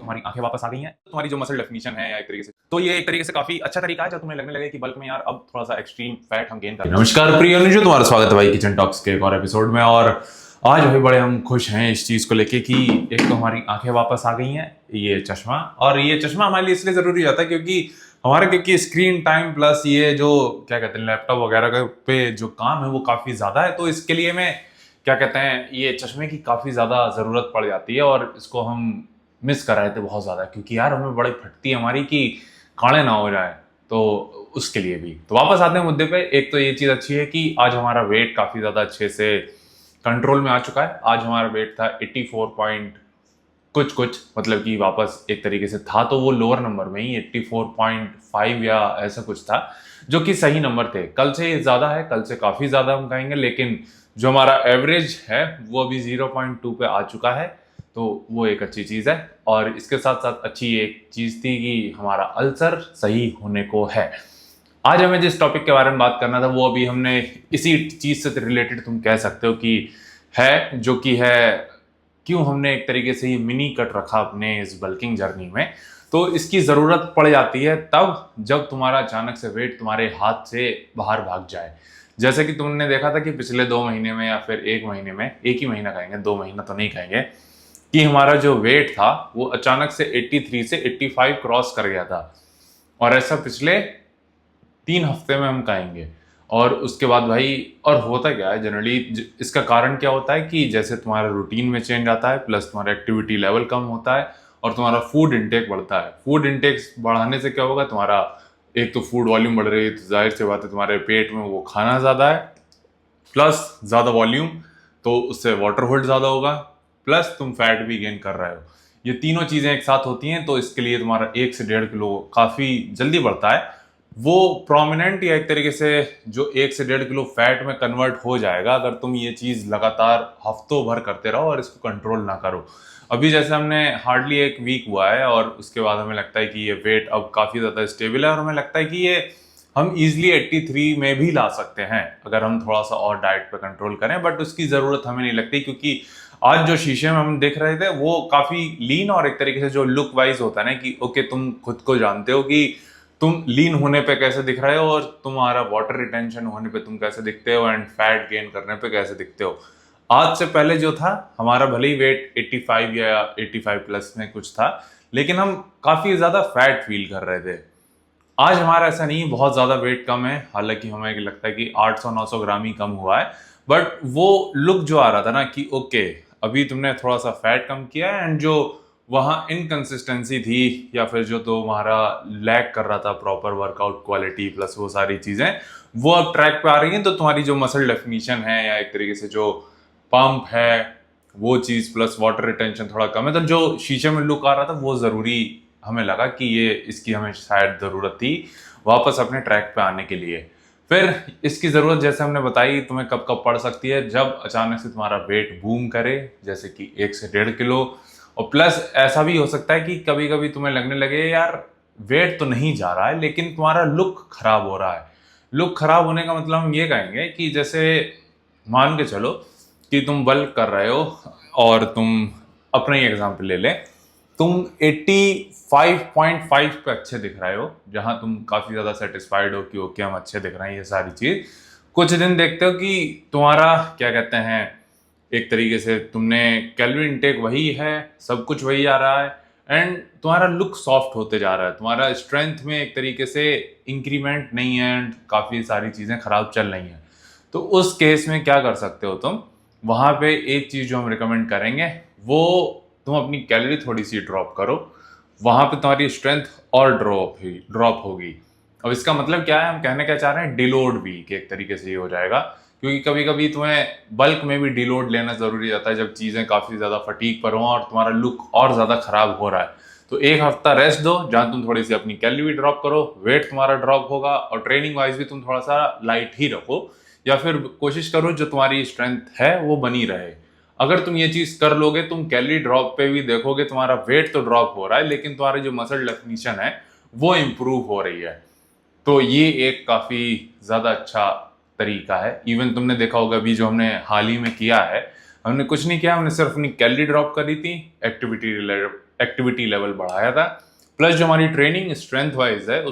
तुम्हारी आंखें वापस आ गई हैं, तुम्हारी जो मसल डेफिनेशन है या एक तरीके से, तो ये एक तरीके से काफी अच्छा तरीका है जब तुम्हें लगने लगे कि बल्क में यार अब थोड़ा सा एक्सट्रीम फैट हम गेन कर। नमस्कार प्रिय अनुजो, तुम्हारा स्वागत है भाई किचन टॉक्स के एक और एपिसोड में। और आज भाई बड़े हम खुश हैं इस चीज को लेके कि एक तो हमारी आंखें वापस आ गई हैं, ये चश्मा। और ये चश्मा हमारे लिए इसलिए जरूरी होता है क्योंकि स्क्रीन टाइम प्लस ये जो क्या कहते हैं लैपटॉप वगैरह पे जो काम है वो काफी ज्यादा है, तो इसके लिए मैं क्या कहते हैं ये चश्मे की काफी ज्यादा जरूरत पड़ जाती है और इसको हम मिस कर रहे थे बहुत ज्यादा, क्योंकि यार हमें बड़ी फटती है हमारी कि काले ना हो जाए, तो उसके लिए भी। तो वापस आते हैं मुद्दे पे। एक तो ये चीज अच्छी है कि आज हमारा वेट काफी ज्यादा अच्छे से कंट्रोल में आ चुका है। आज हमारा वेट था 84 पॉइंट कुछ मतलब कि वापस एक तरीके से था तो वो लोअर नंबर में ही 84.5 या ऐसा कुछ था, जो कि सही नंबर थे। कल से ये ज्यादा है, कल से काफी ज्यादा हम कहेंगे, लेकिन जो हमारा एवरेज है वो अभी 0.2 पे आ चुका है, तो वो एक अच्छी चीज है। और इसके साथ साथ अच्छी एक चीज थी कि हमारा अल्सर सही होने को है। आज हमें जिस टॉपिक के बारे में बात करना था वो अभी हमने इसी चीज से रिलेटेड तुम कह सकते हो कि है, जो कि है क्यों हमने एक तरीके से ये मिनी कट रखा अपने इस बल्किंग जर्नी में। तो इसकी जरूरत पड़ जाती है तब जब तुम्हारा अचानक से वेट तुम्हारे हाथ से बाहर भाग जाए। जैसे कि तुमने देखा था कि पिछले 2 महीने में या फिर 1 महीने में, एक ही महीना कहेंगे, 2 महीना तो नहीं कहेंगे, कि हमारा जो वेट था वो अचानक से 83 से 85 क्रॉस कर गया था। और ऐसा पिछले 3 हफ्ते में हम कहेंगे। और उसके बाद भाई और होता क्या है जनरली, इसका कारण क्या होता है कि जैसे तुम्हारा रूटीन में चेंज आता है, प्लस तुम्हारा एक्टिविटी लेवल कम होता है और तुम्हारा फूड इंटेक बढ़ता है। फूड इंटेक बढ़ाने से क्या होगा, तुम्हारा एक तो फूड वॉल्यूम बढ़ रही है, तो जाहिर सी बात है तुम्हारे पेट में वो खाना ज्यादा है, प्लस ज्यादा वॉल्यूम, तो उससे वाटर होल्ड ज्यादा होगा, प्लस तुम फैट भी गेन कर रहे हो। ये तीनों चीजें एक साथ होती हैं, तो इसके लिए तुम्हारा 1 से 1.5 किलो काफी जल्दी बढ़ता है। वो प्रोमिनेंट या एक तरीके से जो 1 से 1.5 किलो फैट में कन्वर्ट हो जाएगा अगर तुम ये चीज लगातार हफ्तों भर करते रहो और इसको कंट्रोल ना करो। अभी जैसे हमने हार्डली 1 वीक हुआ है और उसके बाद हमें लगता है कि ये वेट अब काफी ज्यादा स्टेबल है और हमें लगता है कि ये हम इजिली 83 में भी ला सकते हैं अगर हम थोड़ा सा और डाइट पे कंट्रोल करें। बट उसकी जरूरत हमें नहीं लगती, क्योंकि आज जो शीशे में हम देख रहे थे वो काफी लीन और एक तरीके से जो लुक वाइज होता है ना कि ओके तुम खुद को जानते हो कि तुम लीन होने पे कैसे दिख रहे हो और तुम्हारा वाटर रिटेंशन होने पे तुम कैसे दिखते हो एंड फैट गेन करने पे कैसे दिखते हो। आज से पहले जो था हमारा भले ही वेट 85 या 85 प्लस में कुछ था, लेकिन हम काफी ज्यादा फैट फील कर रहे थे। आज हमारा ऐसा नहीं, बहुत ज्यादा वेट कम है, हालांकि हमें लगता है कि 800-900 ग्राम ही कम हुआ है। बट वो लुक जो आ रहा था ना कि ओके अभी तुमने थोड़ा सा फैट कम किया है, एंड जो वहाँ इनकंसिस्टेंसी थी या फिर जो तुम्हारा लैक कर रहा था प्रॉपर वर्कआउट क्वालिटी प्लस वो सारी चीजें, वो अब ट्रैक पे आ रही हैं। तो तुम्हारी जो मसल डेफिनेशन है या एक तरीके से जो पंप है वो चीज प्लस वाटर रिटेंशन थोड़ा कम है, तो जो शीशे में लुक आ रहा था वो जरूरी हमें लगा कि ये इसकी हमें शायद जरूरत थी वापस अपने ट्रैक पे आने के लिए। फिर इसकी जरूरत जैसे हमने बताई तुम्हें कब कब पड़ सकती है, जब अचानक से तुम्हारा वेट बूम करे, जैसे कि 1 से 1.5 किलो। और प्लस ऐसा भी हो सकता है कि कभी कभी तुम्हें लगने लगे यार वेट तो नहीं जा रहा है लेकिन तुम्हारा लुक खराब हो रहा है। लुक खराब होने का मतलब हम ये कहेंगे कि जैसे मान के चलो कि तुम बल्क कर रहे हो और तुम अपना ही एग्जाम्पल ले ले, तुम 85.5 पे अच्छे दिख रहे हो, जहां तुम काफी ज्यादा सेटिस्फाइड हो कि ओके हम अच्छे दिख रहे हैं, ये सारी चीज। कुछ दिन देखते हो कि तुम्हारा क्या कहते हैं एक तरीके से तुमने कैलोरी इनटेक वही है, सब कुछ वही आ रहा है, एंड तुम्हारा लुक सॉफ्ट होते जा रहा है, तुम्हारा स्ट्रेंथ में एक तरीके से इंक्रीमेंट नहीं है एंड काफी सारी चीजें खराब चल रही हैं। तो उस केस में क्या कर सकते हो तुम, वहां पे एक चीज जो हम रिकमेंड करेंगे वो तुम अपनी कैलोरी थोड़ी सी ड्रॉप करो, वहां पे तुम्हारी स्ट्रेंथ और ड्रॉप होगी। अब इसका मतलब क्या है, हम कहने क्या चाह रहे हैं, डिलोड वीक एक तरीके से ये हो जाएगा, क्योंकि कभी कभी तुम्हें बल्क में भी डिलोड लेना जरूरी रहता है जब चीजें काफी ज्यादा फटीक पर हो और तुम्हारा लुक और ज्यादा खराब हो रहा है। तो एक हफ्ता रेस्ट दो जहां तुम थोड़ी सी अपनी कैलोरी ड्रॉप करो, वेट तुम्हारा ड्रॉप होगा और ट्रेनिंग वाइज भी तुम थोड़ा सा लाइट ही रखो, या फिर कोशिश करो जो तुम्हारी स्ट्रेंथ है वो बनी रहे। अगर तुम ये चीज कर लोगे, तुम कैलोरी ड्रॉप पे भी देखोगे तुम्हारा वेट तो ड्रॉप हो रहा है लेकिन तुम्हारी जो मसल डेफिनेशन है वो इंप्रूव हो रही है। तो ये एक काफी ज्यादा अच्छा तरीका है। इवन तुमने देखा होगा अभी जो हमने हाल ही में किया है, हमने कुछ नहीं किया, हमने सिर्फ अपनी कैलोरी ड्रॉप करी थी, एक्टिविटी एक्टिविटी लेवल बढ़ाया था, प्लस जो हमारी ट्रेनिंग स्ट्रेंथ वाइज है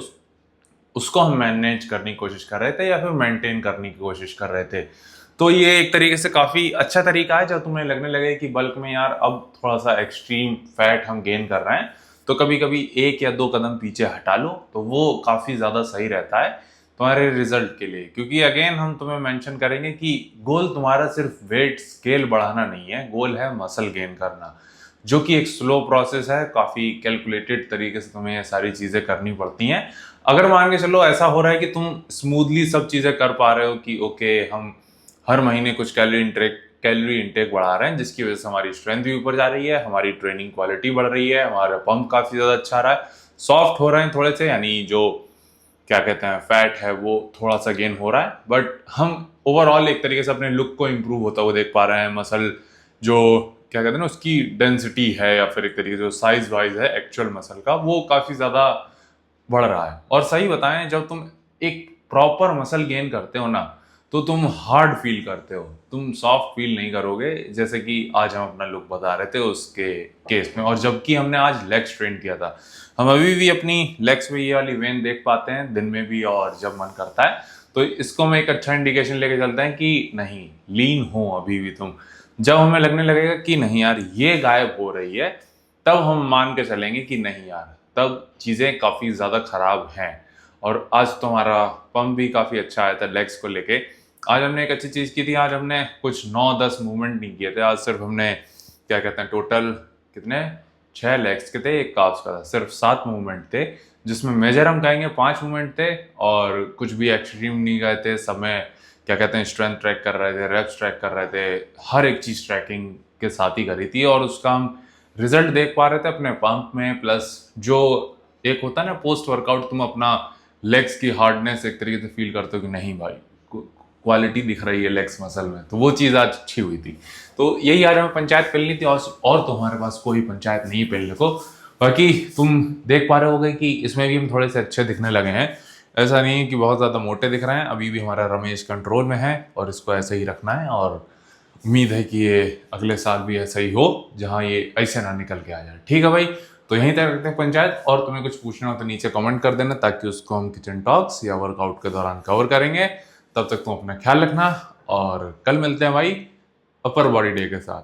उसको हम मैनेज करने की कोशिश कर रहे थे या फिर मेंटेन करने की कोशिश कर रहे थे। तो ये एक तरीके से काफ़ी अच्छा तरीका है। जब तुम्हें लगने लगे कि बल्क में यार अब थोड़ा सा एक्सट्रीम फैट हम गेन कर रहे हैं, तो कभी कभी 1 या 2 कदम पीछे हटा लो, तो वो काफ़ी ज़्यादा सही रहता है तुम्हारे रिजल्ट के लिए। क्योंकि अगेन हम तुम्हें मेंशन करेंगे कि गोल तुम्हारा सिर्फ वेट स्केल बढ़ाना नहीं है, गोल है मसल गेन करना, जो कि एक स्लो प्रोसेस है। काफ़ी कैलकुलेटेड तरीके से तुम्हें ये सारी चीज़ें करनी पड़ती हैं। अगर मान के चलो ऐसा हो रहा है कि तुम स्मूथली सब चीज़ें कर पा रहे हो कि ओके हम हर महीने कुछ कैलोरी इंटेक बढ़ा रहे हैं, जिसकी वजह से हमारी स्ट्रेंथ भी ऊपर जा रही है, हमारी ट्रेनिंग क्वालिटी बढ़ रही है, हमारा पंप काफ़ी ज़्यादा अच्छा रहा है, सॉफ्ट हो रहे हैं थोड़े से, यानी जो क्या कहते हैं फैट है वो थोड़ा सा गेन हो रहा है, बट हम ओवरऑल एक तरीके से अपने लुक को इम्प्रूव होता हुआ देख पा रहे हैं। मसल जो क्या कहते हैं ना उसकी डेंसिटी है या फिर एक तरीके से जो साइज वाइज है एक्चुअल मसल का, वो काफ़ी ज़्यादा बढ़ रहा है। और सही बताएं, जब तुम एक प्रॉपर मसल गेन करते हो ना, तो तुम हार्ड फील करते हो, तुम सॉफ्ट फील नहीं करोगे, जैसे कि आज हम अपना लुक बता रहे थे उसके केस में। और जबकि हमने आज लेग्स ट्रेन किया था, हम अभी भी अपनी लेग्स में ये वाली वेन देख पाते हैं दिन में भी और जब मन करता है, तो इसको हम एक अच्छा इंडिकेशन लेके चलते हैं कि नहीं, लीन हो अभी भी तुम। जब हमें लगने लगेगा कि नहीं यार ये गायब हो रही है, तब हम मान के चलेंगे कि नहीं यार तब चीज़ें काफ़ी ज़्यादा खराब हैं। और आज तो हमारा पंप भी काफ़ी अच्छा आया था लेग्स को लेके। आज हमने एक अच्छी चीज़ की थी, आज हमने कुछ 9-10 मूवमेंट नहीं किए थे, आज सिर्फ हमने क्या कहते हैं टोटल कितने 6 लेग्स के थे, 1 काफ्स का था, सिर्फ 7 मूवमेंट थे, जिसमें मेजर हम कहेंगे 5 मूवमेंट थे और कुछ भी एक्सट्रीम नहीं गए थे। सब में क्या कहते हैं स्ट्रेंथ ट्रैक कर रहे थे, रेप्स ट्रैक कर रहे थे, हर एक चीज़ ट्रैकिंग के साथ ही करी थी और उसका हम रिजल्ट देख पा रहे थे अपने पंप में। प्लस जो एक होता है ना पोस्ट वर्कआउट, तुम अपना लेग्स की हार्डनेस एक तरीके से फील करते हो कि नहीं भाई क्वालिटी दिख रही है लेग्स मसल में, तो वो चीज़ आज अच्छी हुई थी। तो यही आज हमें पंचायत पेलनी थी और तुम्हारे पास कोई पंचायत नहीं पेलने को। बाकी तुम देख पा रहे होगे कि इसमें भी हम थोड़े से अच्छे दिखने लगे हैं, ऐसा नहीं है कि बहुत ज़्यादा मोटे दिख रहे हैं। अभी भी हमारा रमेश कंट्रोल में है और इसको ऐसे ही रखना है और उम्मीद है कि ये अगले साल भी ऐसा ही हो, जहाँ ये ऐसे ना निकल के आ जाए। ठीक है भाई, तो यहीं तक रखते हैं पंचायत। और तुम्हें कुछ पूछना हो तो नीचे कमेंट कर देना, ताकि उसको हम किचन टॉक्स या वर्कआउट के दौरान कवर करेंगे। तब तक तुम अपना ख्याल रखना और कल मिलते हैं भाई अपर बॉडी डे के साथ।